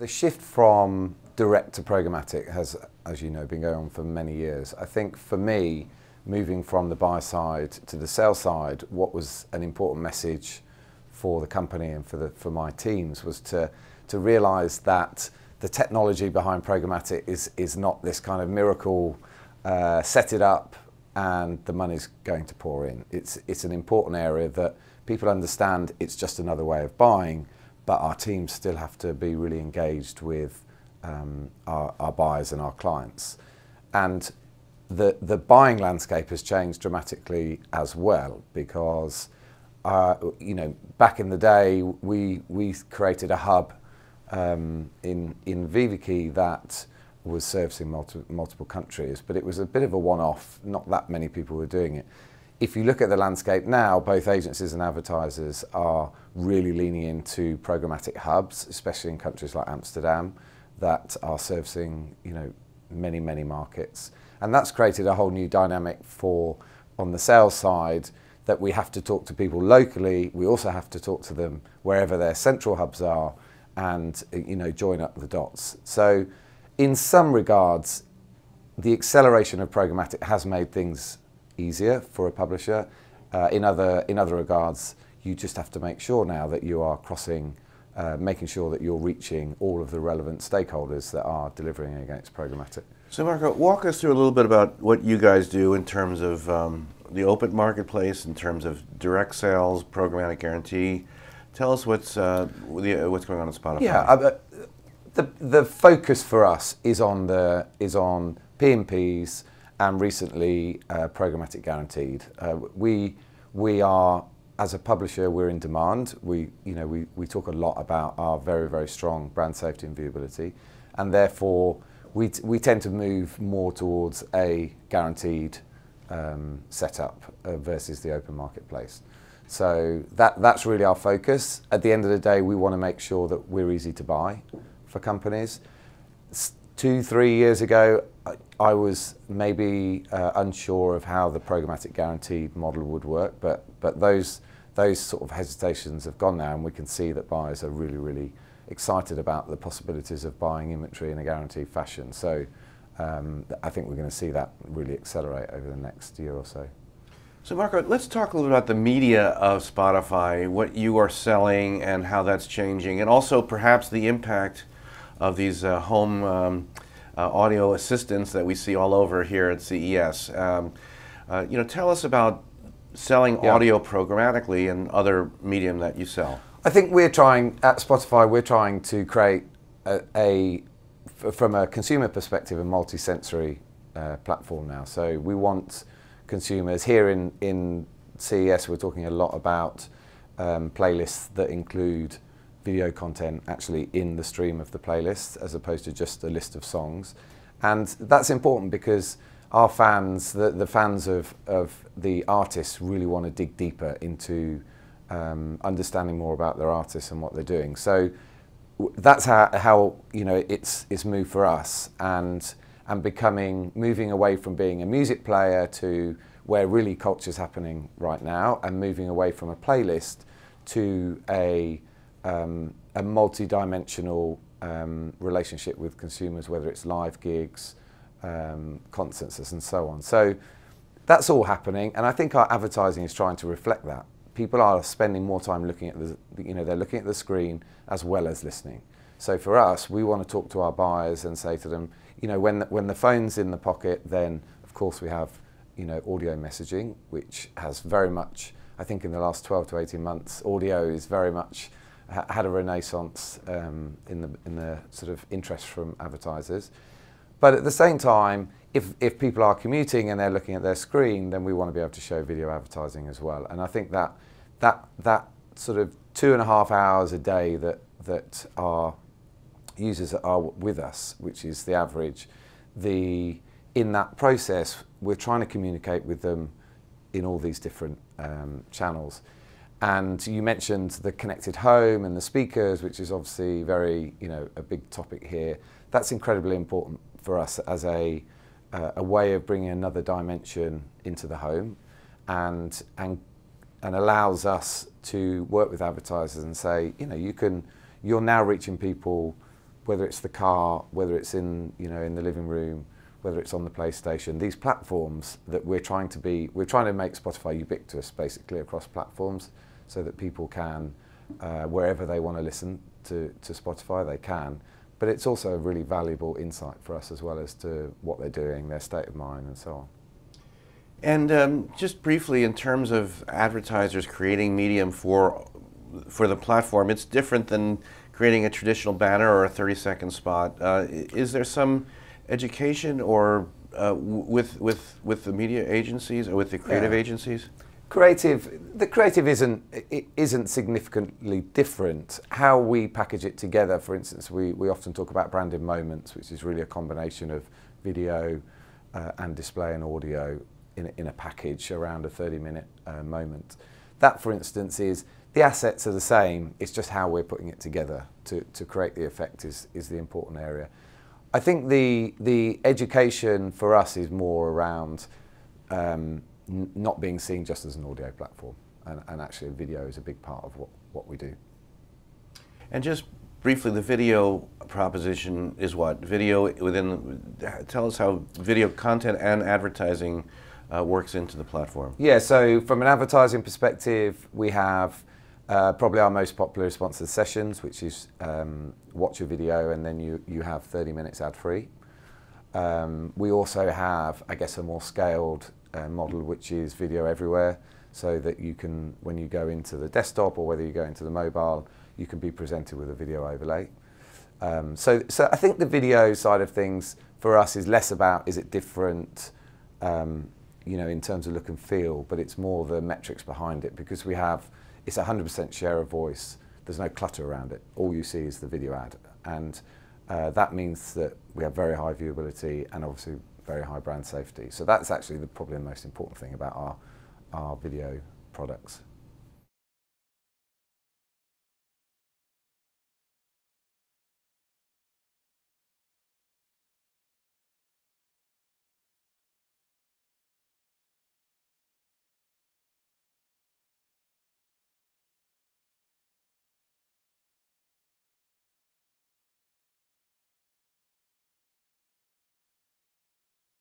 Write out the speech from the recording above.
The shift from direct to programmatic has, as you know, been going on for many years. I think for me, moving from the buy side to the sell side, what was an important message for the company and for my teams was to realise that the technology behind programmatic is not this kind of miracle, set it up and the money's going to pour in. It's an important area that people understand it's just another way of buying, but our teams still have to be really engaged with our buyers and our clients. And the buying landscape has changed dramatically as well, because back in the day we created a hub in Viviki that was servicing multiple countries, but it was a bit of a one-off. Not that many people were doing it. If you look at the landscape now, both agencies and advertisers are really leaning into programmatic hubs, especially in countries like Amsterdam, that are servicing many markets. And that's created a whole new dynamic on the sales side, that we have to talk to people locally. We also have to talk to them wherever their central hubs are, and join up the dots. So in some regards, the acceleration of programmatic has made things easier for a publisher. In other regards, you just have to make sure now that you are making sure that you're reaching all of the relevant stakeholders that are delivering against programmatic. So Marco, walk us through a little bit about what you guys do in terms of the open marketplace, in terms of direct sales, programmatic guarantee. Tell us what's going on at Spotify. Yeah, the focus for us is on P&Ps and recently programmatic guaranteed. We are, as a publisher, we're in demand. We talk a lot about our very strong brand safety and viewability, and therefore we tend to move more towards a guaranteed setup versus the open marketplace. So that's really our focus. At the end of the day, we want to make sure that we're easy to buy for companies. 2-3 years ago, I was maybe unsure of how the programmatic guaranteed model would work, but those sort of hesitations have gone now, and we can see that buyers are really excited about the possibilities of buying inventory in a guaranteed fashion. So I think we're going to see that really accelerate over the next year or so. So Marco, let's talk a little about the media of Spotify, what you are selling and how that's changing, and also perhaps the impact of these home audio assistants that we see all over here at CES. Tell us about selling audio programmatically and other medium that you sell. I think at Spotify, we're trying to create from a consumer perspective, a multi-sensory platform now. So we want consumers here in CES, we're talking a lot about playlists that include video content actually in the stream of the playlist, as opposed to just a list of songs. And that's important because our fans, the fans of the artists, really want to dig deeper into understanding more about their artists and what they're doing. So that's how it's moved for us, and moving away from being a music player to where really culture's happening right now, and moving away from a playlist to a multi-dimensional relationship with consumers, whether it's live gigs, concerts and so on. So that's all happening, and I think our advertising is trying to reflect that. People are spending more time looking at they're looking at the screen as well as listening. So for us, we want to talk to our buyers and say to them, when the phone's in the pocket, then of course we have audio messaging, which has very much, I think in the last 12 to 18 months, audio is very much had a renaissance in the sort of interest from advertisers. But at the same time, if people are commuting and they're looking at their screen, then we want to be able to show video advertising as well. And I think that sort of 2.5 hours a day that our users are with us, which is the average, in that process, we're trying to communicate with them in all these different channels. And you mentioned the connected home and the speakers, which is obviously very, a big topic here. That's incredibly important for us as a way of bringing another dimension into the home, and allows us to work with advertisers and say, you're now reaching people whether it's the car, whether it's in, you know, in the living room, whether it's on the PlayStation, these platforms that we're trying to make Spotify ubiquitous basically across platforms, so that people can, wherever they want to listen to Spotify, they can. But it's also a really valuable insight for us as well as to what they're doing, their state of mind and so on. And just briefly, in terms of advertisers creating medium for the platform, it's different than creating a traditional banner or a 30-second spot. Is there some education or with the media agencies or with the creative agencies? The creative isn't significantly different. How we package it together, for instance, we often talk about branded moments, which is really a combination of video and display and audio in a package around a 30-minute moment. That, for instance, is the assets are the same. It's just how we're putting it together to create the effect is the important area. I think the education for us is more around not being seen just as an audio platform, and actually video is a big part of what we do. And just briefly, the video proposition is what? Video tell us how video content and advertising works into the platform. Yeah, so from an advertising perspective, we have probably our most popular sponsored sessions, which is watch a video and then you have 30 minutes ad-free. We also have, I guess, a more scaled model, which is video everywhere, so that you can, when you go into the desktop or whether you go into the mobile, you can be presented with a video overlay. So I think the video side of things for us is less about, is it different, you know, in terms of look and feel, but it's more the metrics behind it, because it's 100% share of voice. There's no clutter around it. All you see is the video ad, and that means that we have very high viewability and obviously very high brand safety. So that's actually probably the most important thing about our video products.